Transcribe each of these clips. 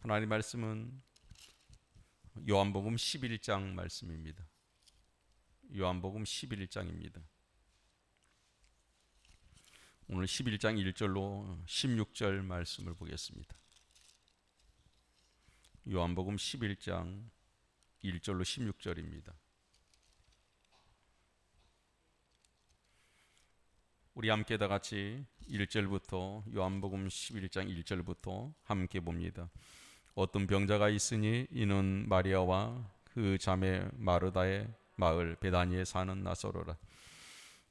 하나님 말씀은 요한복음 11장 말씀입니다. 요한복음 11장입니다. 오늘 11장 1절로 16절 말씀을 보겠습니다. 요한복음 11장 1절로 16절입니다. 우리 함께 다 같이 1절부터 요한복음 11장 1절부터 함께 봅니다. 어떤 병자가 있으니 이는 마리아와 그 자매 마르다의 마을 베다니에 사는 나사로라.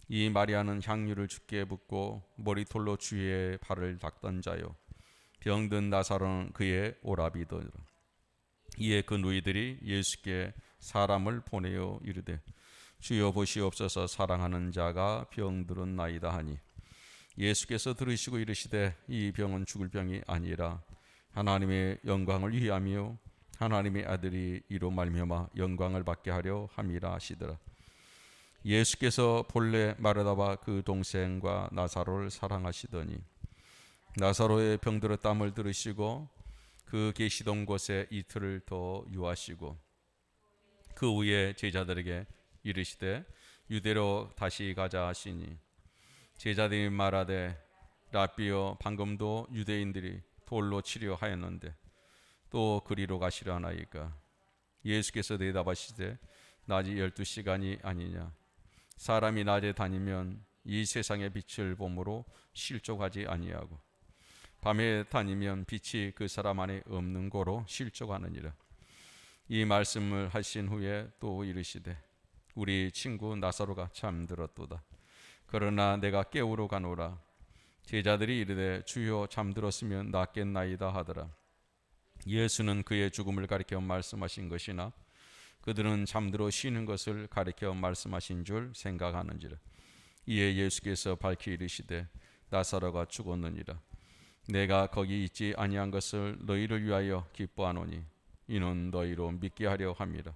이 마리아는 향유를 주께 붓고 머리털로 주의 발을 닦던 자요, 병든 나사로는 그의 오라비더라. 이에 그 누이들이 예수께 사람을 보내어 이르되 주여 보시옵소서, 사랑하는 자가 병들었나이다 하니, 예수께서 들으시고 이르시되 이 병은 죽을 병이 아니라 하나님의 영광을 위하며 하나님의 아들이 이로 말미암아 영광을 받게 하려 함이라 하시더라. 예수께서 본래 마르다와 그 동생과 나사로를 사랑하시더니 나사로의 병들었담을 들으시고 그 계시던 곳에 이틀을 더 유하시고 그 후에 제자들에게 이르시되 유대로 다시 가자 하시니, 제자들이 말하되 라삐여, 방금도 유대인들이 돌로 치려 하였는데 또 그리로 가시려 하나이까? 예수께서 대답하시되 낮이 12시간이 아니냐? 사람이 낮에 다니면 이 세상의 빛을 보므로 실족하지 아니하고 밤에 다니면 빛이 그 사람 안에 없는 고로 실족하느니라. 이 말씀을 하신 후에 또 이르시되 우리 친구 나사로가 잠들었도다. 그러나 내가 깨우러 가노라. 제자들이 이르되 주여, 잠들었으면 낫겠나이다 하더라. 예수는 그의 죽음을 가리켜 말씀하신 것이나 그들은 잠들어 쉬는 것을 가리켜 말씀하신 줄 생각하는지라. 이에 예수께서 밝히 이르시되 나사로가 죽었느니라. 내가 거기 있지 아니한 것을 너희를 위하여 기뻐하노니 이는 너희로 믿게 하려 함이라.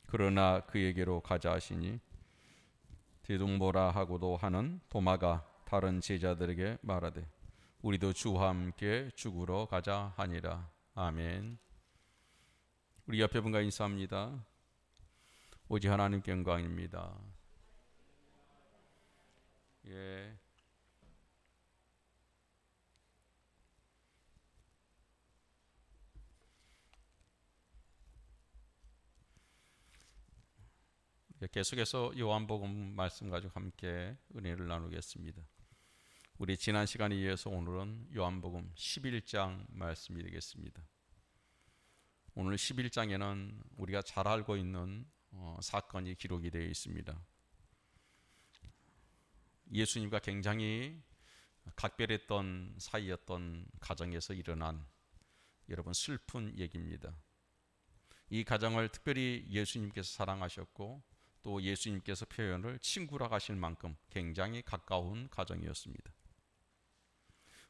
그러나 그에게로 가자 하시니 디두모라 하고도 하는 도마가 다른 제자들에게 말하되 우리도 주와 함께 죽으러 가자 하니라. 아멘. 우리 옆에 분과 인사합니다. 오직 하나님께 영광입니다. 예. 계속해서 요한복음 말씀 가지고 함께 은혜를 나누겠습니다. 우리 지난 시간에 이어서 오늘은 요한복음 11장 말씀이 되겠습니다. 오늘 11장에는 우리가 잘 알고 있는 사건이 기록이 되어 있습니다. 예수님과 굉장히 각별했던 사이였던 가정에서 일어난 여러분 슬픈 얘기입니다. 이 가정을 특별히 예수님께서 사랑하셨고 또 예수님께서 표현을 친구라 하실 만큼 굉장히 가까운 가정이었습니다.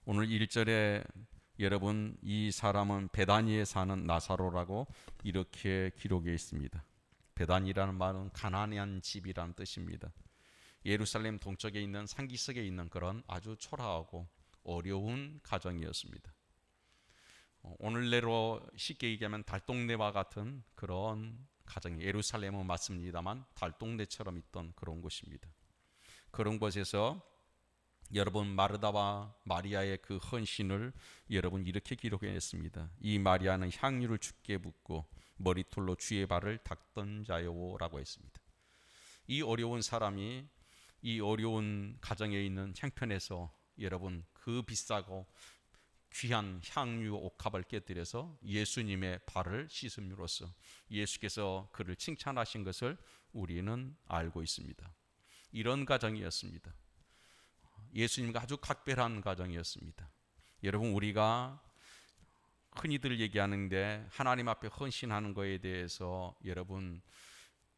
오늘 1절에 여러분, 이 사람은 베다니에 사는 나사로라고 이렇게 기록해 있습니다. 베다니라는 말은 가난한 집이라는 뜻입니다. 예루살렘 동쪽에 있는 산기슭에 있는 그런 아주 초라하고 어려운 가정이었습니다. 오늘내로 쉽게 얘기하면 달동네와 같은 그런 가정이, 예루살렘은 맞습니다만 달동네처럼 있던 그런 곳입니다. 그런 곳에서 여러분, 마르다와 마리아의 그 헌신을 여러분 이렇게 기록했습니다. 이 마리아는 향유를 주께 붓고 머리털로 주의 발을 닦던 자요라고 했습니다. 이 어려운 사람이 이 어려운 가정에 있는 형편에서 여러분 그 비싸고 귀한 향유 옥합을 깨뜨려서 예수님의 발을 씻음으로써 예수께서 그를 칭찬하신 것을 우리는 알고 있습니다. 이런 가정이었습니다. 예수님과 아주 각별한 가정이었습니다. 여러분, 우리가 흔히들 얘기하는데 하나님 앞에 헌신하는 것에 대해서 여러분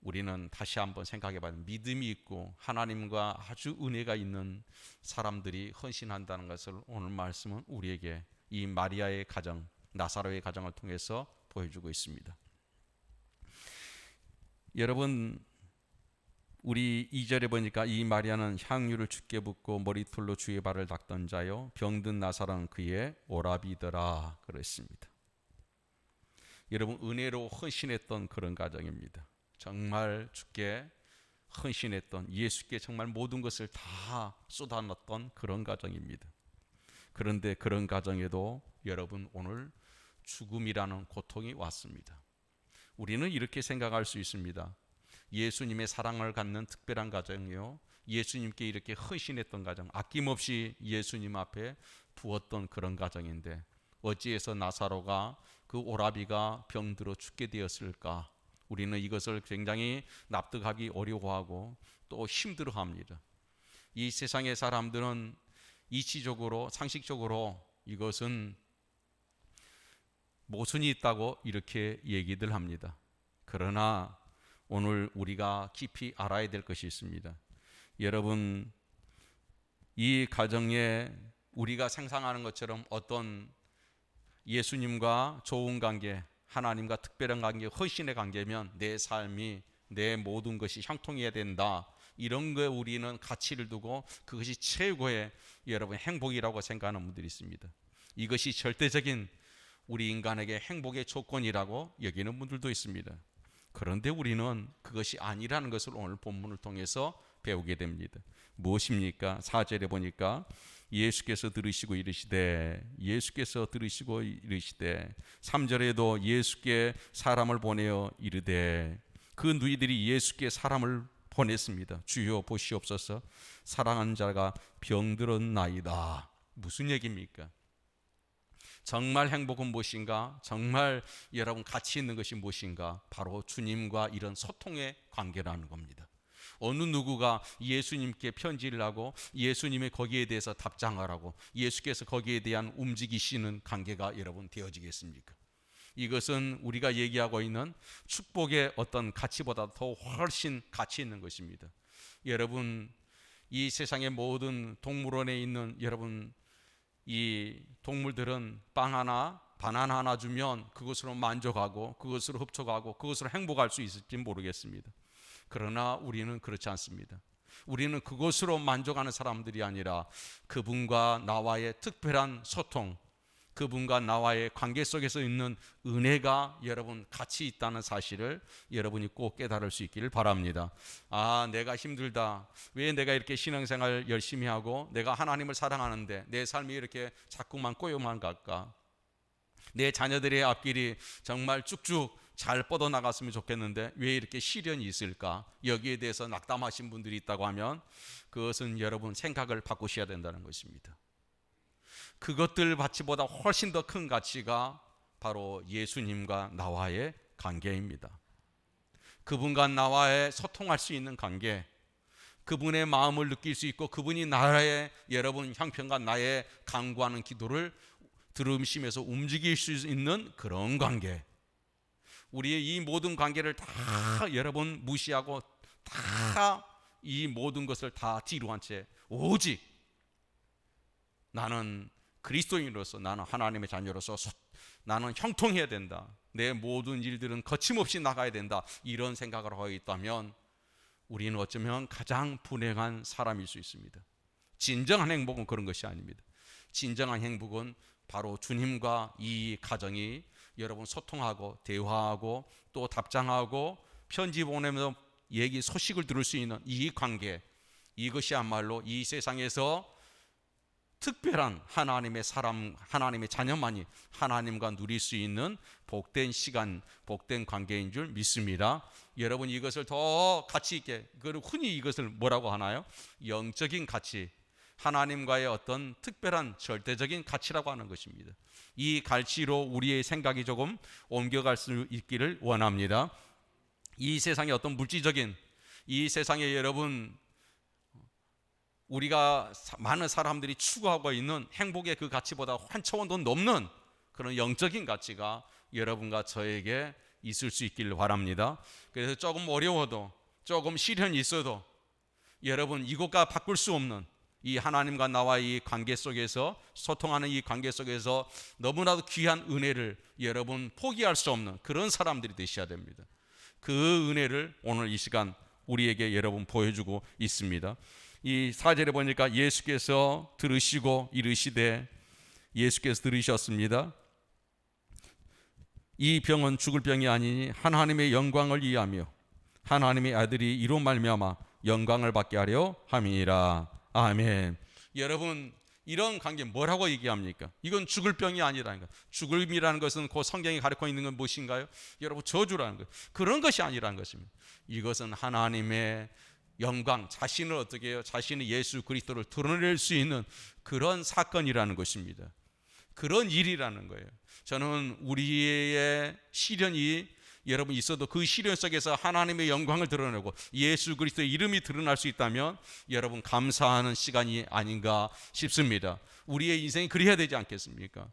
우리는 다시 한번 생각해 봐야 됩니다. 믿음이 있고 하나님과 아주 은혜가 있는 사람들이 헌신한다는 것을 오늘 말씀은 우리에게 이 마리아의 가정, 나사로의 가정을 통해서 보여주고 있습니다. 여러분, 우리 2절에 보니까 이 마리아는 향유를 주께 붓고 머리털로 주의 발을 닦던 자요, 병든 나사로는 그의 오라비더라 그랬습니다. 여러분 은혜로 헌신했던 그런 가정입니다. 정말 주께 헌신했던, 예수께 정말 모든 것을 다 쏟아놨던 그런 가정입니다. 그런데 그런 가정에도 여러분 오늘 죽음이라는 고통이 왔습니다. 우리는 이렇게 생각할 수 있습니다. 예수님의 사랑을 갖는 특별한 가정이요, 예수님께 이렇게 헌신했던 가정, 아낌없이 예수님 앞에 부었던 그런 가정인데 어찌해서 나사로가, 그 오라비가 병들어 죽게 되었을까? 우리는 이것을 굉장히 납득하기 어려워하고 또 힘들어합니다. 이 세상의 사람들은 이치적으로, 상식적으로 이것은 모순이 있다고 이렇게 얘기들 합니다. 그러나 오늘 우리가 깊이 알아야 될 것이 있습니다. 여러분, 이 가정에 우리가 상상하는 것처럼 어떤 예수님과 좋은 관계, 하나님과 특별한 관계, 헌신의 관계면 내 삶이, 내 모든 것이 형통해야 된다, 이런 거에 우리는 가치를 두고 그것이 최고의 여러분 행복이라고 생각하는 분들이 있습니다. 이것이 절대적인 우리 인간에게 행복의 조건이라고 여기는 분들도 있습니다. 그런데 우리는 그것이 아니라는 것을 오늘 본문을 통해서 배우게 됩니다. 무엇입니까? 4절에 보니까 예수께서 들으시고 이르시되, 예수께서 들으시고 이르시되, 3절에도 예수께 사람을 보내어 이르되, 그 누이들이 예수께 사람을 보냈습니다. 주여 보시옵소서, 사랑하는 자가 병들었나이다. 무슨 얘기입니까? 정말 행복은 무엇인가? 정말 여러분 가치 있는 것이 무엇인가? 바로 주님과 이런 소통의 관계라는 겁니다. 어느 누구가 예수님께 편지를 하고 예수님의 거기에 대해서 답장을 하고 예수께서 거기에 대한 움직이시는 관계가 여러분 되어지겠습니까? 이것은 우리가 얘기하고 있는 축복의 어떤 가치보다 더 훨씬 가치 있는 것입니다. 여러분, 이 세상의 모든 동물원에 있는 여러분, 이 동물들은 빵 하나, 바나나 하나 주면 그것으로 만족하고 그것으로 흡족하고 그것으로 행복할 수 있을지 모르겠습니다. 그러나 우리는 그렇지 않습니다. 우리는 그것으로 만족하는 사람들이 아니라 그분과 나와의 특별한 소통, 그분과 나와의 관계 속에서 있는 은혜가 여러분 가치 있다는 사실을 여러분이 꼭 깨달을 수 있기를 바랍니다. 아, 내가 힘들다. 왜 내가 이렇게 신앙생활 열심히 하고 내가 하나님을 사랑하는데 내 삶이 이렇게 자꾸만 꼬여만 갈까? 내 자녀들의 앞길이 정말 쭉쭉 잘 뻗어나갔으면 좋겠는데 왜 이렇게 시련이 있을까? 여기에 대해서 낙담하신 분들이 있다고 하면 그것은 여러분 생각을 바꾸셔야 된다는 것입니다. 그것들 가치보다 훨씬 더 큰 가치가 바로 예수님과 나와의 관계입니다. 그분과 나와의 소통할 수 있는 관계, 그분의 마음을 느낄 수 있고 그분이 나의 여러분 형편과 나의 간구하는 기도를 들으시면서 움직일 수 있는 그런 관계. 우리의 이 모든 관계를 다 여러분 무시하고 다 이 모든 것을 다 뒤로 한 채 오직 나는 그리스도인으로서, 나는 하나님의 자녀로서 나는 형통해야 된다, 내 모든 일들은 거침없이 나가야 된다, 이런 생각을 하고 있다면 우리는 어쩌면 가장 불행한 사람일 수 있습니다. 진정한 행복은 그런 것이 아닙니다. 진정한 행복은 바로 주님과 이 가정이 여러분 소통하고 대화하고 또 답장하고 편지 보내면서 얘기 소식을 들을 수 있는 이 관계, 이것이야말로 이 세상에서 특별한 하나님의 사람, 하나님의 자녀만이 하나님과 누릴 수 있는 복된 시간, 복된 관계인 줄 믿습니다. 여러분 이것을 더 가치 있게, 그리고 흔히 이것을 뭐라고 하나요? 영적인 가치, 하나님과의 어떤 특별한 절대적인 가치라고 하는 것입니다. 이 가치로 우리의 생각이 조금 옮겨갈 수 있기를 원합니다. 이 세상의 어떤 물질적인, 이 세상에 여러분 우리가 많은 사람들이 추구하고 있는 행복의 그 가치보다 한 차원 더 넘는 그런 영적인 가치가 여러분과 저에게 있을 수 있기를 바랍니다. 그래서 조금 어려워도, 조금 시련이 있어도 여러분 이것과 바꿀 수 없는 이 하나님과 나와의 이 관계 속에서, 소통하는 이 관계 속에서 너무나도 귀한 은혜를 여러분 포기할 수 없는 그런 사람들이 되셔야 됩니다. 그 은혜를 오늘 이 시간 우리에게 여러분 보여주고 있습니다. 이 4절에 보니까 예수께서 들으시고 이르시되, 예수께서 들으셨습니다. 이 병은 죽을 병이 아니니 하나님의 영광을 위하며 하나님의 아들이 이로 말미암아 영광을 받게 하려 함이니라. 아멘. 여러분, 이런 관계 뭐라고 얘기합니까? 이건 죽을 병이 아니라는 거예요. 죽음이라는 것은 그 성경이 가르치고 있는 건 무엇인가요? 여러분, 저주라는 거예요. 그런 것이 아니라는 것입니다. 이것은 하나님의 영광, 자신을 어떻게 해요? 자신의 예수 그리스도를 드러낼 수 있는 그런 사건이라는 것입니다. 그런 일이라는 거예요. 저는 우리의 시련이 여러분 있어도 그 시련 속에서 하나님의 영광을 드러내고 예수 그리스도의 이름이 드러날 수 있다면 여러분 감사하는 시간이 아닌가 싶습니다. 우리의 인생이 그래야 되지 않겠습니까?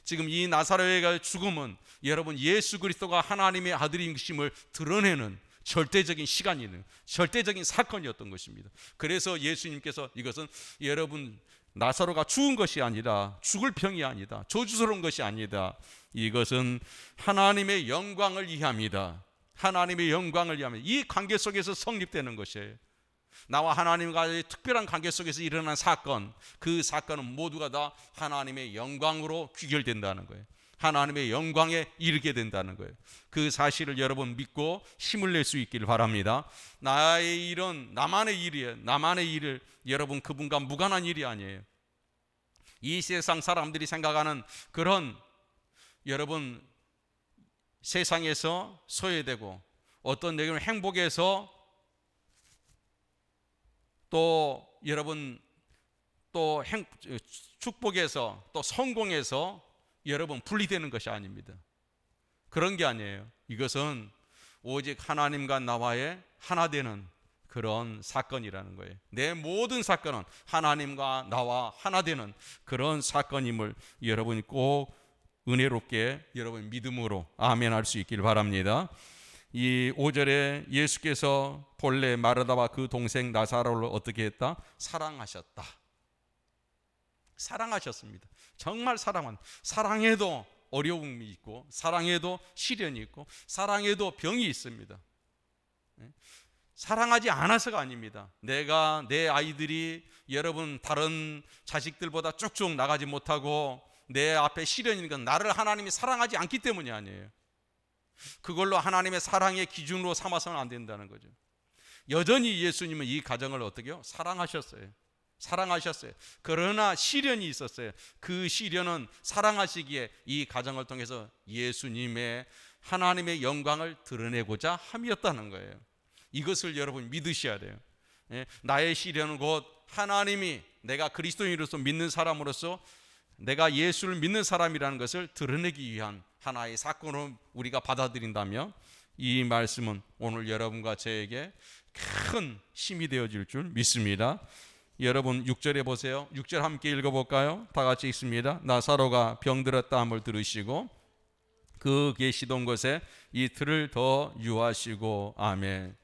지금 이 나사로의 죽음은 여러분 예수 그리스도가 하나님의 아들인 것임을 드러내는 절대적인 시간이는 절대적인 사건이었던 것입니다. 그래서 예수님께서 이것은 여러분 나사로가 죽은 것이 아니라 죽을 병이 아니다. 저주스러운 것이 아니다. 이것은 하나님의 영광을 위함이다. 하나님의 영광을 위함이다. 이 관계 속에서 성립되는 것이에요. 나와 하나님과의 특별한 관계 속에서 일어난 사건, 그 사건은 모두가 다 하나님의 영광으로 귀결된다는 거예요. 하나님의 영광에 이르게 된다는 거예요. 그 사실을 여러분 믿고 힘을 낼 수 있기를 바랍니다. 나의 일은 나만의 일이에요. 나만의 일을 여러분 그분과 무관한 일이 아니에요. 이 세상 사람들이 생각하는 그런 여러분 세상에서 소외되고 어떤 내게는 행복에서 또 여러분 또 축복에서 또 성공에서 여러분 분리되는 것이 아닙니다. 그런 게 아니에요. 이것은 오직 하나님과 나와의 하나 되는 그런 사건이라는 거예요. 내 모든 사건은 하나님과 나와 하나 되는 그런 사건임을 여러분이 꼭 은혜롭게 여러분 믿음으로 아멘 할 수 있길 바랍니다. 이 5절에 예수께서 본래 마르다와 그 동생 나사로를 어떻게 했다? 사랑하셨다. 사랑하셨습니다. 정말 사랑해도 어려움이 있고 사랑해도 시련이 있고 사랑해도 병이 있습니다. 사랑하지 않아서가 아닙니다. 내가 내 아이들이 여러분 다른 자식들보다 쭉쭉 나가지 못하고 내 앞에 시련이 있는 건 나를 하나님이 사랑하지 않기 때문이 아니에요. 그걸로 하나님의 사랑의 기준으로 삼아서는 안 된다는 거죠. 여전히 예수님은 이 가정을 어떻게 해요? 사랑하셨어요. 그러나 시련이 있었어요. 그 시련은 사랑하시기에 이 가정을 통해서 예수님의 하나님의 영광을 드러내고자 함이었다는 거예요. 이것을 여러분 믿으셔야 돼요. 나의 시련은 곧 하나님이 내가 그리스도인으로서 믿는 사람으로서 내가 예수를 믿는 사람이라는 것을 드러내기 위한 하나의 사건으로 우리가 받아들인다면 이 말씀은 오늘 여러분과 저에게 큰 힘이 되어질 줄 믿습니다. 여러분 6절에 보세요. 6절 함께 읽어볼까요? 다 같이 읽습니다. 나사로가 병들었다 함을 들으시고 그 계시던 곳에 이틀을 더 유하시고 아멘.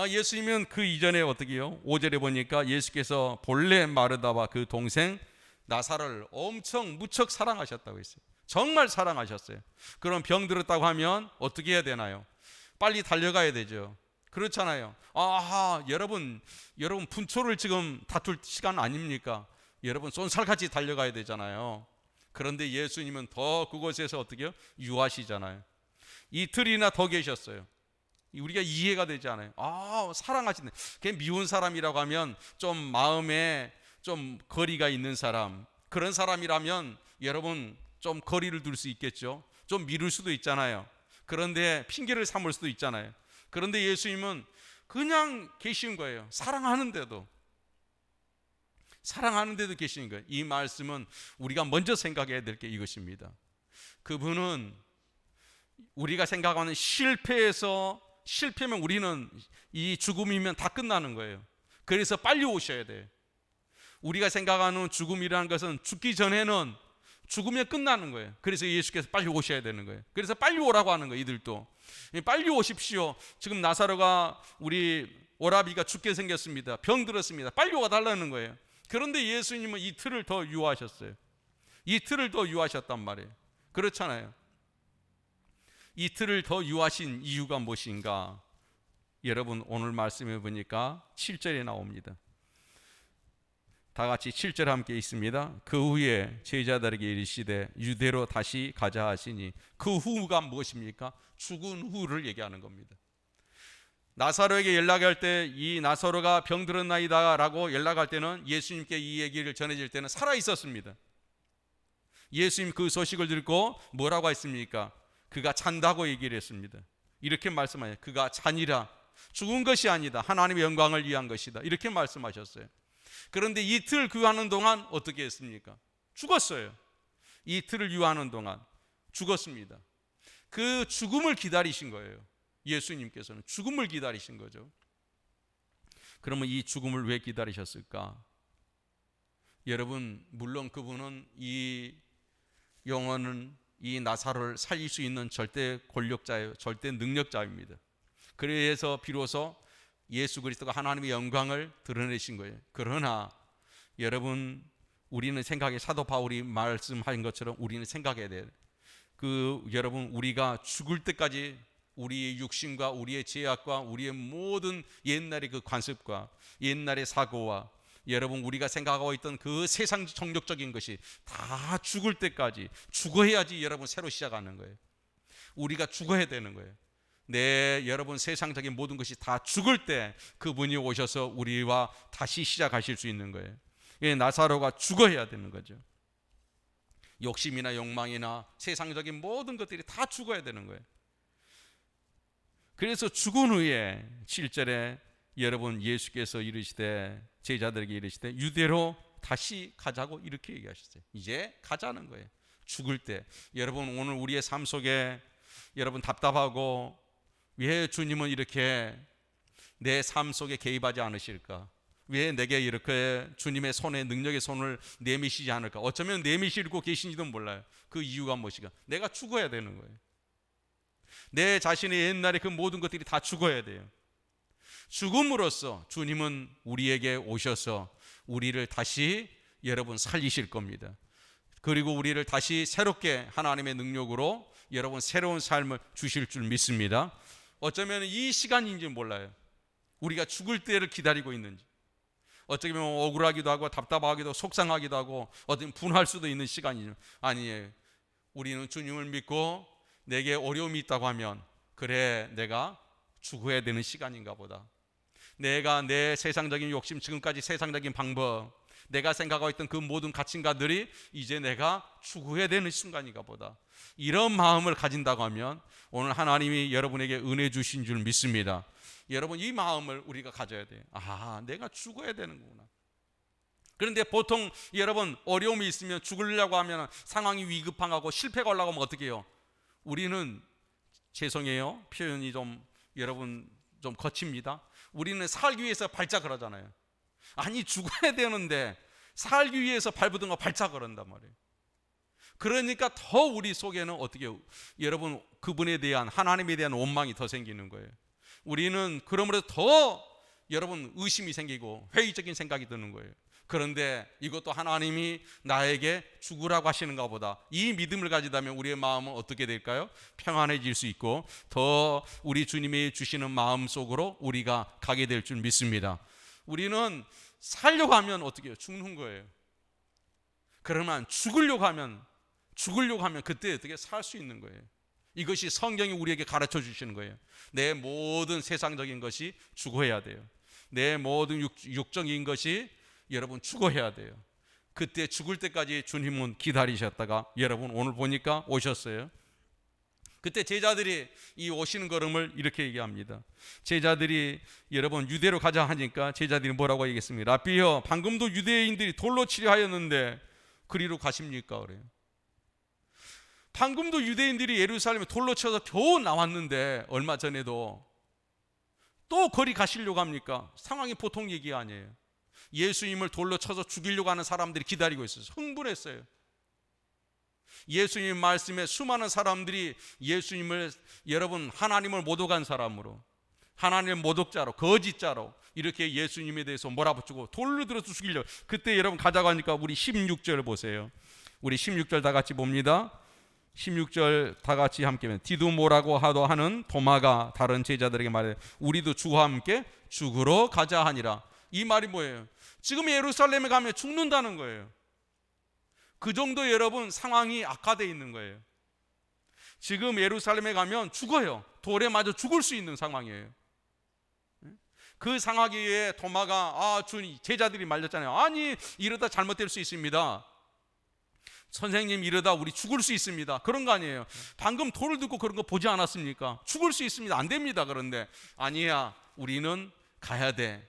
예수님은 그 이전에 어떻게 해요? 5절에 보니까 예수께서 본래 마르다와 그 동생 나사로를 엄청 무척 사랑하셨다고 했어요. 정말 사랑하셨어요. 그럼 병들었다고 하면 어떻게 해야 되나요? 빨리 달려가야 되죠. 그렇잖아요. 여러분 분초를 지금 다툴 시간 아닙니까? 여러분 쏜살같이 달려가야 되잖아요. 그런데 예수님은 더 그곳에서 어떻게 해요? 유하시잖아요. 이틀이나 더 계셨어요. 우리가 이해가 되지 않아요. 사랑하시네. 걔 미운 사람이라고 하면 좀 마음에 좀 거리가 있는 사람, 그런 사람이라면 여러분 좀 거리를 둘 수 있겠죠. 좀 미룰 수도 있잖아요. 그런데 핑계를 삼을 수도 있잖아요. 그런데 예수님은 그냥 계신 거예요. 사랑하는데도 계신 거예요. 이 말씀은 우리가 먼저 생각해야 될 게 이것입니다. 그분은 우리가 생각하는 실패면 우리는 이 죽음이면 다 끝나는 거예요. 그래서 빨리 오셔야 돼요. 우리가 생각하는 죽음이라는 것은 죽기 전에는 죽으면 끝나는 거예요. 그래서 예수께서 빨리 오셔야 되는 거예요. 그래서 빨리 오라고 하는 거예요. 이들도 빨리 오십시오. 지금 나사로가 우리 오라비가 죽게 생겼습니다. 병들었습니다. 빨리 와달라는 거예요. 그런데 예수님은 이틀을 더 유하셨어요. 이틀을 더 유하셨단 말이에요. 그렇잖아요. 이틀을 더 유하신 이유가 무엇인가? 여러분 오늘 말씀해 보니까 7절에 나옵니다. 다 같이 7절 함께 있습니다. 그 후에 제자들에게 이르시되 유대로 다시 가자 하시니, 그 후가 무엇입니까? 죽은 후를 얘기하는 겁니다. 나사로에게 연락할 때 이 나사로가 병들었나이다 라고 연락할 때는, 예수님께 이 얘기를 전해질 때는 살아 있었습니다. 예수님 그 소식을 듣고 뭐라고 했습니까? 그가 잔다고 얘기를 했습니다. 이렇게 말씀하셨어요. 그가 잔이라, 죽은 것이 아니다, 하나님의 영광을 위한 것이다, 이렇게 말씀하셨어요. 그런데 이틀 구하는 동안 어떻게 했습니까? 죽었어요. 이틀을 유하는 동안 죽었습니다. 그 죽음을 기다리신 거예요. 예수님께서는 죽음을 기다리신 거죠. 그러면 이 죽음을 왜 기다리셨을까? 여러분, 물론 그분은 이 영혼은 이 나사로를 살릴 수 있는 절대 권력자예요. 절대 능력자입니다. 그래서 비로소 예수 그리스도가 하나님의 영광을 드러내신 거예요. 그러나 여러분, 우리는 생각해, 사도 바울이 말씀한 것처럼 우리는 생각해야 돼요. 여러분, 우리가 죽을 때까지 우리의 육신과 우리의 죄악과 우리의 모든 옛날의 그 관습과 옛날의 사고와 여러분, 우리가 생각하고 있던 그 세상 정력적인 것이 다 죽을 때까지 죽어야지 여러분 새로 시작하는 거예요. 우리가 죽어야 되는 거예요. 여러분, 세상적인 모든 것이 다 죽을 때 그분이 오셔서 우리와 다시 시작하실 수 있는 거예요. 나사로가 죽어야 되는 거죠. 욕심이나 욕망이나 세상적인 모든 것들이 다 죽어야 되는 거예요. 그래서 죽은 후에 7절에 여러분, 예수께서 이르시되 제자들에게 이르시되 유대로 다시 가자고 이렇게 얘기하셨어요. 이제 가자는 거예요. 죽을 때. 여러분, 오늘 우리의 삶 속에 여러분 답답하고, 왜 주님은 이렇게 내 삶 속에 개입하지 않으실까? 왜 내게 이렇게 주님의 손에, 능력의 손을 내미시지 않을까? 어쩌면 내미시고 계신지도 몰라요. 그 이유가 무엇인가? 내가 죽어야 되는 거예요. 내 자신의 옛날에 그 모든 것들이 다 죽어야 돼요. 죽음으로써 주님은 우리에게 오셔서 우리를 다시 여러분 살리실 겁니다. 그리고 우리를 다시 새롭게 하나님의 능력으로 여러분 새로운 삶을 주실 줄 믿습니다. 어쩌면 이 시간인지 몰라요. 우리가 죽을 때를 기다리고 있는지, 어쩌면 억울하기도 하고 답답하기도 하고 속상하기도 하고 어떤 분할 수도 있는 시간이죠. 아니에요. 우리는 주님을 믿고 내게 어려움이 있다고 하면, 그래, 내가 죽어야 되는 시간인가 보다. 내가 내 세상적인 욕심, 지금까지 세상적인 방법, 내가 생각하고 있던 그 모든 가치관들이 이제 내가 죽어야 되는 순간인가 보다. 이런 마음을 가진다고 하면 오늘 하나님이 여러분에게 은혜 주신 줄 믿습니다. 여러분, 이 마음을 우리가 가져야 돼요. 내가 죽어야 되는구나. 그런데 보통 여러분, 어려움이 있으면 죽으려고 하면 상황이 위급하고 실패가 올라가면 어떻게 해요? 우리는, 죄송해요, 표현이 여러분 좀 거칩니다. 우리는 살기 위해서 발작을 하잖아요. 아니, 죽어야 되는데 살기 위해서 발부둥어 발작을 한단 말이에요. 그러니까 더 우리 속에는 어떻게 해요? 여러분, 그분에 대한, 하나님에 대한 원망이 더 생기는 거예요. 우리는 그러므로 더 여러분 의심이 생기고 회의적인 생각이 드는 거예요. 그런데 이것도 하나님이 나에게 죽으라고 하시는가 보다. 이 믿음을 가지다면 우리의 마음은 어떻게 될까요? 평안해질 수 있고 더 우리 주님이 주시는 마음 속으로 우리가 가게 될 줄 믿습니다. 우리는 살려고 하면 어떻게 해요? 죽는 거예요. 그러면 죽으려고 하면 그때 어떻게 살 수 있는 거예요. 이것이 성경이 우리에게 가르쳐 주시는 거예요. 내 모든 세상적인 것이 죽어야 돼요. 내 모든 육적인 것이 여러분 죽어야 돼요. 그때 죽을 때까지 주님은 기다리셨다가 여러분 오늘 보니까 오셨어요. 그때 제자들이 이 오시는 걸음을 이렇게 얘기합니다. 제자들이 여러분 유대로 가자 하니까 제자들이 뭐라고 얘기했습니다. 라비여, 방금도 유대인들이 돌로 치려 하였는데 그리로 가십니까? 그래요. 방금도 유대인들이 예루살렘에 돌로 쳐서 겨우 나왔는데 얼마 전에도 또 거리 가시려고 합니까? 상황이 보통 얘기 아니에요. 예수님을 돌로 쳐서 죽이려고 하는 사람들이 기다리고 있어요. 흥분했어요. 예수님 말씀에 수많은 사람들이 예수님을 여러분 하나님을 모독한 사람으로, 하나님의 모독자로, 거짓자로 이렇게 예수님에 대해서 몰아붙이고 돌로 들어서 죽이려고. 그때 여러분 가자고 하니까 우리 16절 보세요. 우리 16절 다 같이 봅니다. 16절 다 같이 함께. 디두모라고 하도 하는 도마가 다른 제자들에게 말해 우리도 주와 함께 죽으러 가자 하니라. 이 말이 뭐예요? 지금 예루살렘에 가면 죽는다는 거예요. 그 정도 여러분 상황이 악화되어 있는 거예요. 지금 예루살렘에 가면 죽어요. 돌에 맞아 죽을 수 있는 상황이에요. 그 상황에 도마가 주님, 제자들이 말렸잖아요. 아니 이러다 잘못될 수 있습니다. 선생님 이러다 우리 죽을 수 있습니다. 그런 거 아니에요. 방금 돌을 듣고 그런 거 보지 않았습니까? 죽을 수 있습니다. 안 됩니다. 그런데 아니야, 우리는 가야 돼.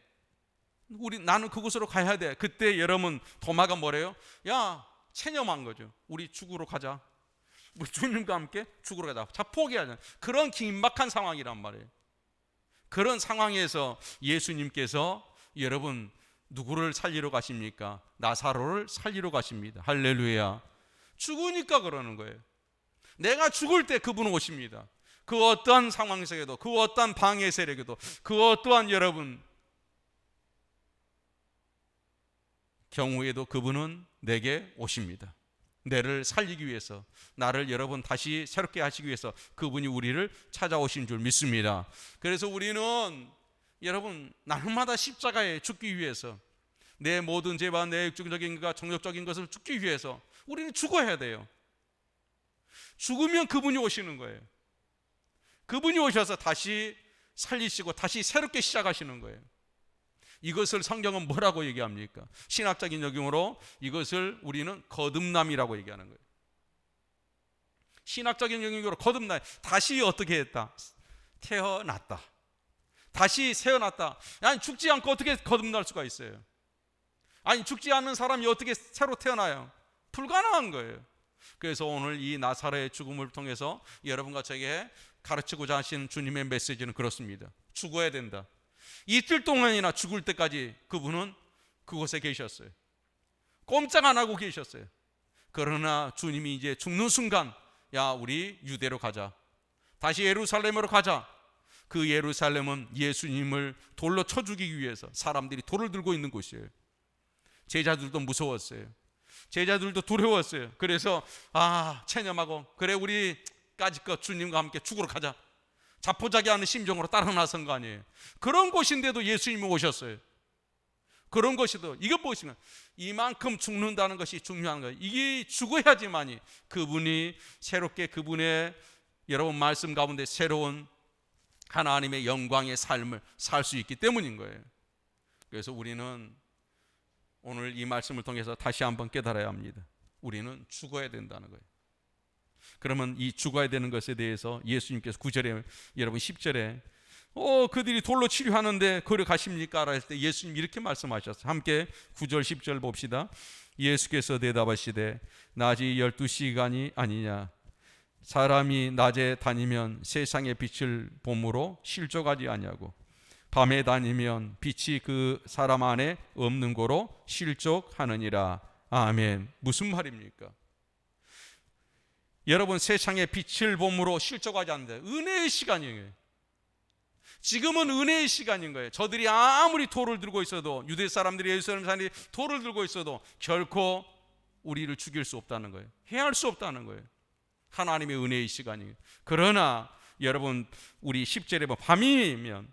나는 그곳으로 가야 돼. 그때 여러분 도마가 뭐래요? 야, 체념한 거죠. 우리 죽으러 가자. 우리 주님과 함께 죽으러 가자. 자, 포기하자. 그런 긴박한 상황이란 말이에요. 그런 상황에서 예수님께서 여러분 누구를 살리러 가십니까? 나사로를 살리러 가십니다. 할렐루야. 죽으니까 그러는 거예요. 내가 죽을 때 그분은 오십니다. 그 어떠한 상황 속에도, 그 어떠한 방해 세력에도, 그 어떠한 여러분 경우에도 그분은 내게 오십니다. 내를 살리기 위해서, 나를 여러분 다시 새롭게 하시기 위해서 그분이 우리를 찾아오신 줄 믿습니다. 그래서 우리는 여러분 날마다 십자가에 죽기 위해서, 내 모든 죄와 내 육적인 것과 정욕적인 것을 죽기 위해서 우리는 죽어야 돼요. 죽으면 그분이 오시는 거예요. 그분이 오셔서 다시 살리시고 다시 새롭게 시작하시는 거예요. 이것을 성경은 뭐라고 얘기합니까? 신학적인 적용으로 이것을 우리는 거듭남이라고 얘기하는 거예요. 신학적인 영역으로 거듭나, 다시 어떻게 했다? 태어났다. 다시 태어났다. 아니 죽지 않고 어떻게 거듭날 수가 있어요? 아니 죽지 않는 사람이 어떻게 새로 태어나요? 불가능한 거예요. 그래서 오늘 이 나사로의 죽음을 통해서 여러분과 저에게 가르치고자 하신 주님의 메시지는 그렇습니다. 죽어야 된다. 이틀 동안이나 죽을 때까지 그분은 그곳에 계셨어요. 꼼짝 안 하고 계셨어요. 그러나 주님이 이제 죽는 순간, 야, 우리 유대로 가자. 다시 예루살렘으로 가자. 그 예루살렘은 예수님을 돌로 쳐 죽이기 위해서 사람들이 돌을 들고 있는 곳이에요. 제자들도 무서웠어요. 제자들도 두려웠어요. 그래서 체념하고, 그래 우리 까짓것 주님과 함께 죽으러 가자. 자포자기하는 심정으로 따라 나선 거 아니에요. 그런 곳인데도 예수님이 오셨어요. 그런 것이도, 이거 보시면 이만큼 죽는다는 것이 중요한 거예요. 이게 죽어야지만이 그분이 새롭게, 그분의 여러분 말씀 가운데 새로운 하나님의 영광의 삶을 살 수 있기 때문인 거예요. 그래서 우리는 오늘 이 말씀을 통해서 다시 한번 깨달아야 합니다. 우리는 죽어야 된다는 거예요. 그러면 이 죽어야 되는 것에 대해서 예수님께서 9절에, 여러분 10절에 그들이 돌로 치료하는데 거기 가십니까? 할 때 예수님 이렇게 말씀하셨어요. 함께 9절 10절 봅시다. 예수께서 대답하시되 낮이 12시간이 아니냐? 사람이 낮에 다니면 세상의 빛을 봄으로 실족하지 아니하고 밤에 다니면 빛이 그 사람 안에 없는 거로 실족하느니라. 아멘. 무슨 말입니까? 여러분 세상의 빛을 봄으로 실족하지 않는데 은혜의 시간이에요. 지금은 은혜의 시간인 거예요. 저들이 아무리 돌을 들고 있어도, 유대 사람들이, 예루살렘 사람들이 돌을 들고 있어도 결코 우리를 죽일 수 없다는 거예요. 해할 수 없다는 거예요. 하나님의 은혜의 시간이에요. 그러나 여러분 우리 10절에 보면 밤이면,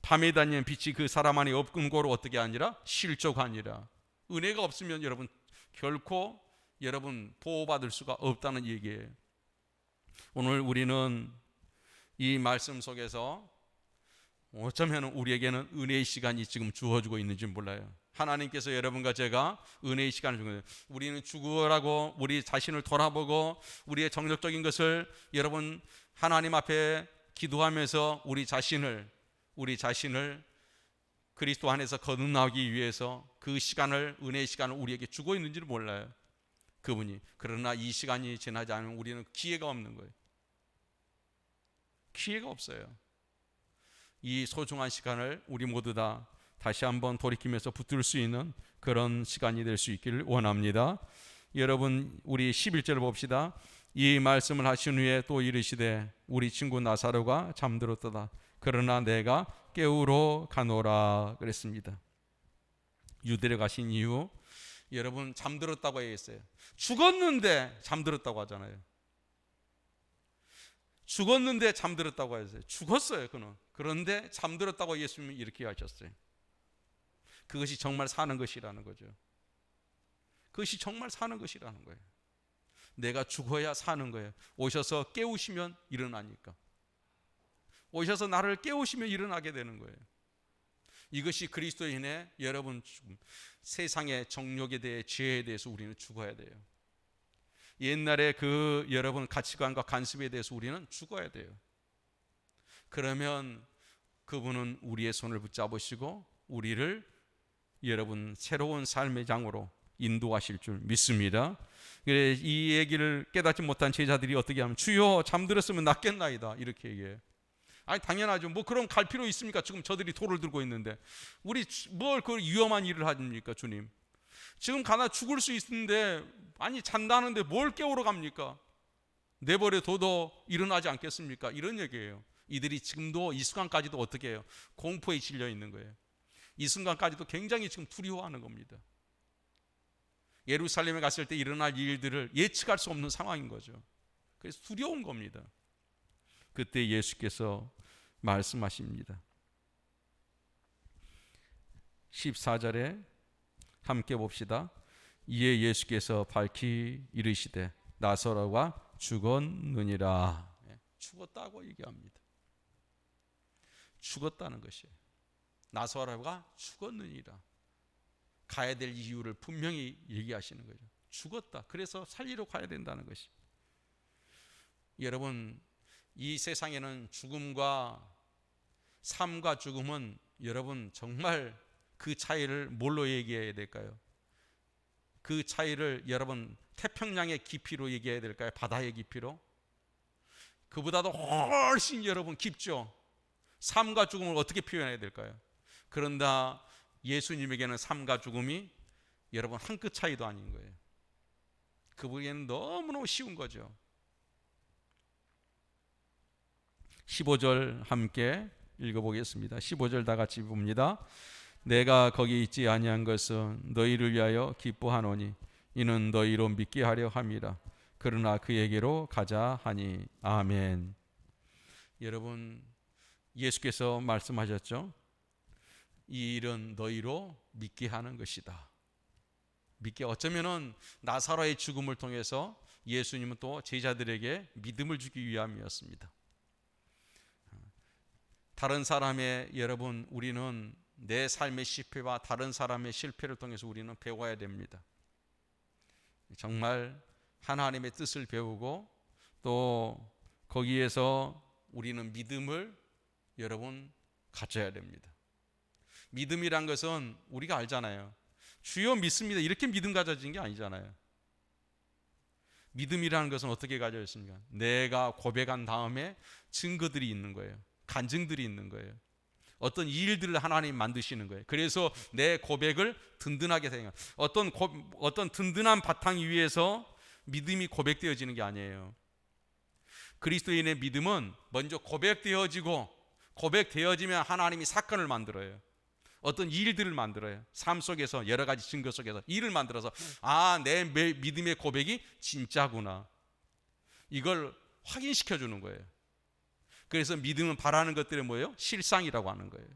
밤에 다니는 빛이 그 사람 안에 없는 거로 어떻게 아니라 실족하니라. 은혜가 없으면 여러분 결코 여러분 보호받을 수가 없다는 얘기예요. 오늘 우리는 이 말씀 속에서 어쩌면 우리에게는 은혜의 시간이 지금 주어지고 있는지 몰라요. 하나님께서 여러분과 제가 은혜의 시간을 주는 거예요. 우리는 죽으라고 우리 자신을 돌아보고 우리의 정력적인 것을 여러분 하나님 앞에 기도하면서 우리 자신을 그리스도 안에서 거듭나기 위해서 그 시간을, 은혜의 시간을 우리에게 주고 있는지를 몰라요. 그분이. 그러나 이 시간이 지나지 않으면 우리는 기회가 없는 거예요. 기회가 없어요. 이 소중한 시간을 우리 모두 다 다시 한번 돌이키면서 붙들 수 있는 그런 시간이 될 수 있기를 원합니다. 여러분 우리 11절 봅시다. 이 말씀을 하신 후에 또 이르시되 우리 친구 나사로가 잠들었도다. 그러나 내가 깨우러 가노라 그랬습니다. 유대로 가신 이후 여러분 잠들었다고 했어요. 죽었는데 잠들었다고 하잖아요. 죽었는데 잠들었다고 했어요. 죽었어요 그는. 그런데 잠들었다고 예수님이 이렇게 하셨어요. 그것이 정말 사는 것이라는 거죠. 그것이 정말 사는 것이라는 거예요. 내가 죽어야 사는 거예요. 오셔서 깨우시면 일어나니까. 오셔서 나를 깨우시면 일어나게 되는 거예요. 이것이 그리스도인의 여러분 세상의 정욕에 대해 죄에 대해서 우리는 죽어야 돼요. 옛날에 그 여러분 가치관과 간섭에 대해서 우리는 죽어야 돼요. 그러면 그분은 우리의 손을 붙잡으시고 우리를 여러분 새로운 삶의 장으로 인도하실 줄 믿습니다. 이 얘기를 깨닫지 못한 제자들이 어떻게 하면 주여 잠들었으면 낫겠나이다 이렇게 얘기해요. 아니 당연하죠. 뭐 그럼 갈 필요 있습니까? 지금 저들이 돌을 들고 있는데 우리 뭘 그 위험한 일을 하십니까 주님? 지금 가나 죽을 수 있는데 아니 잔다는데 뭘 깨우러 갑니까? 내버려 둬도 일어나지 않겠습니까? 이런 얘기예요. 이들이 지금도 이 순간까지도 어떻게 해요? 공포에 질려 있는 거예요. 이 순간까지도 굉장히 지금 두려워하는 겁니다. 예루살렘에 갔을 때 일어날 일들을 예측할 수 없는 상황인 거죠. 그래서 두려운 겁니다. 그때 예수께서 말씀하십니다. 14절에 함께 봅시다. 이에 예수께서 밝히 이르시되 나사로가 죽었느니라. 죽었다고 얘기합니다. 죽었다는 것이에요. 나사로가 죽었느니라. 가야 될 이유를 분명히 얘기하시는 거죠. 죽었다. 그래서 살리러 가야 된다는 것이. 여러분 이 세상에는 죽음과 삶과 죽음은 여러분 정말 그 차이를 뭘로 얘기해야 될까요? 그 차이를 여러분 태평양의 깊이로 얘기해야 될까요? 바다의 깊이로? 그보다도 훨씬 여러분 깊죠. 삶과 죽음을 어떻게 표현해야 될까요? 그런다 예수님에게는 삶과 죽음이 여러분 한 끗 차이도 아닌 거예요. 그분에게는 너무너무 쉬운 거죠. 15절 함께 읽어보겠습니다. 15절 다 같이 봅니다. 내가 거기 있지 아니한 것은 너희를 위하여 기뻐하노니 이는 너희로 믿게 하려 함이라. 그러나 그에게로 가자 하니. 아멘. 여러분 예수께서 말씀하셨죠. 이 일은 너희로 믿게 하는 것이다. 믿게 어쩌면은 나사로의 죽음을 통해서 예수님은 또 제자들에게 믿음을 주기 위함이었습니다. 다른 사람의 여러분 우리는 내 삶의 실패와 다른 사람의 실패를 통해서 우리는 배워야 됩니다. 정말 하나님의 뜻을 배우고 또 거기에서 우리는 믿음을 여러분 가져야 됩니다. 믿음이란 것은 우리가 알잖아요. 주여 믿습니다 이렇게 믿음 가져진 게 아니잖아요. 믿음이라는 것은 어떻게 가져졌습니까? 내가 고백한 다음에 증거들이 있는 거예요. 간증들이 있는 거예요. 어떤 일들을 하나님 만드시는 거예요. 그래서 내 고백을 든든하게 생각. 어떤 든든한 바탕 위에서 믿음이 고백되어지는 게 아니에요. 그리스도인의 믿음은 먼저 고백되어지고 고백되어지면 하나님이 사건을 만들어요. 어떤 일들을 만들어요. 삶 속에서 여러 가지 증거 속에서 일을 만들어서 내 믿음의 고백이 진짜구나. 이걸 확인시켜 주는 거예요. 그래서 믿음은 바라는 것들이 뭐예요? 실상이라고 하는 거예요.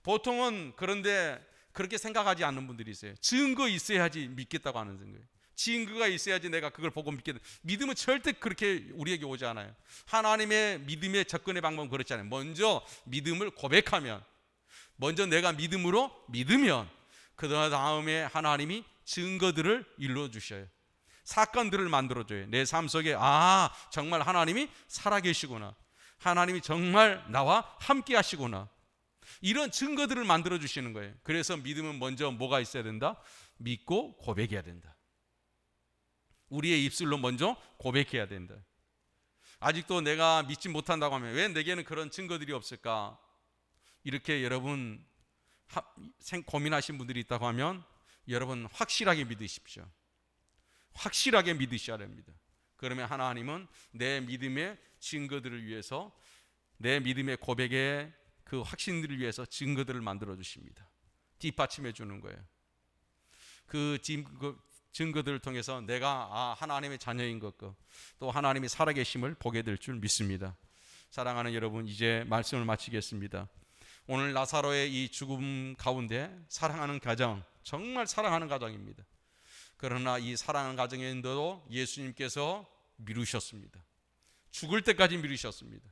보통은 그런데 그렇게 생각하지 않는 분들이 있어요. 증거 있어야지 믿겠다고 하는 거예요. 증거가 있어야지 내가 그걸 보고 믿겠다. 믿음은 절대 그렇게 우리에게 오지 않아요. 하나님의 믿음의 접근의 방법은 그렇지 않아요. 먼저 믿음을 고백하면, 먼저 내가 믿음으로 믿으면 그 다음에 하나님이 증거들을 일러주셔요. 사건들을 만들어줘요. 내 삶 속에 정말 하나님이 살아계시구나. 하나님이 정말 나와 함께 하시구나. 이런 증거들을 만들어주시는 거예요. 그래서 믿음은 먼저 뭐가 있어야 된다? 믿고 고백해야 된다. 우리의 입술로 먼저 고백해야 된다. 아직도 내가 믿지 못한다고 하면 왜 내게는 그런 증거들이 없을까? 이렇게 여러분 고민하신 분들이 있다고 하면 여러분 확실하게 믿으십시오. 확실하게 믿으셔야 됩니다. 그러면 하나님은 내 믿음의 증거들을 위해서, 내 믿음의 고백의 그 확신들을 위해서 증거들을 만들어 주십니다. 뒷받침해 주는 거예요. 그 증거들을 통해서 내가 하나님의 자녀인 것과 또 하나님이 살아계심을 보게 될 줄 믿습니다. 사랑하는 여러분, 이제 말씀을 마치겠습니다. 오늘 나사로의 이 죽음 가운데 사랑하는 가정, 정말 사랑하는 가정입니다. 그러나 이 사랑하는 가정인데도 예수님께서 미루셨습니다. 죽을 때까지 미루셨습니다.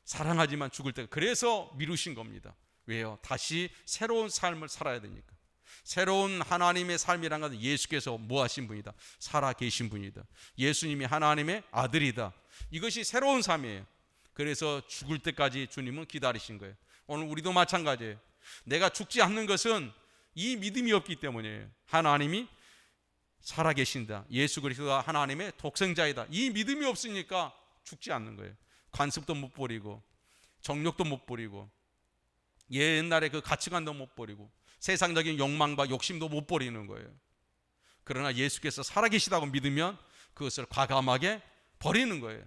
사랑하지만 죽을 때, 그래서 미루신 겁니다. 왜요? 다시 새로운 삶을 살아야 되니까. 새로운 하나님의 삶이란 것은 예수께서 뭐 하신 분이다? 살아 계신 분이다. 예수님이 하나님의 아들이다. 이것이 새로운 삶이에요. 그래서 죽을 때까지 주님은 기다리신 거예요. 오늘 우리도 마찬가지예요. 내가 죽지 않는 것은 이 믿음이 없기 때문이에요. 하나님이 살아 계신다. 예수 그리스도가 하나님의 독생자이다. 이 믿음이 없으니까 죽지 않는 거예요. 관습도 못 버리고 정욕도 못 버리고 옛날에 그 가치관도 못 버리고 세상적인 욕망과 욕심도 못 버리는 거예요. 그러나 예수께서 살아계시다고 믿으면 그것을 과감하게 버리는 거예요.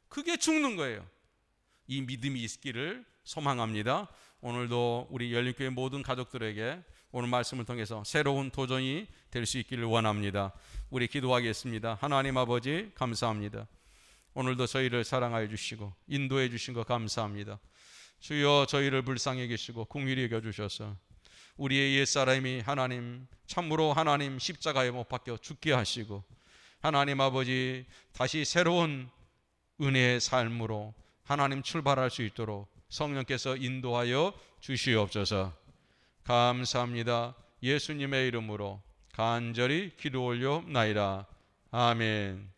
그게 죽는 거예요. 이 믿음이 있기를 소망합니다. 오늘도 우리 열린교회 모든 가족들에게 오늘 말씀을 통해서 새로운 도전이 될 수 있기를 원합니다. 우리 기도하겠습니다. 하나님 아버지 감사합니다. 오늘도 저희를 사랑하여 주시고 인도해 주신 것 감사합니다. 주여 저희를 불쌍히 계시고 긍휼히 여겨주셔서 우리의 옛사람이 하나님 참으로 하나님 십자가에 못 박혀 죽게 하시고 하나님 아버지 다시 새로운 은혜의 삶으로 하나님 출발할 수 있도록 성령께서 인도하여 주시옵소서. 감사합니다. 예수님의 이름으로 간절히 기도 올려옵나이다. 아멘.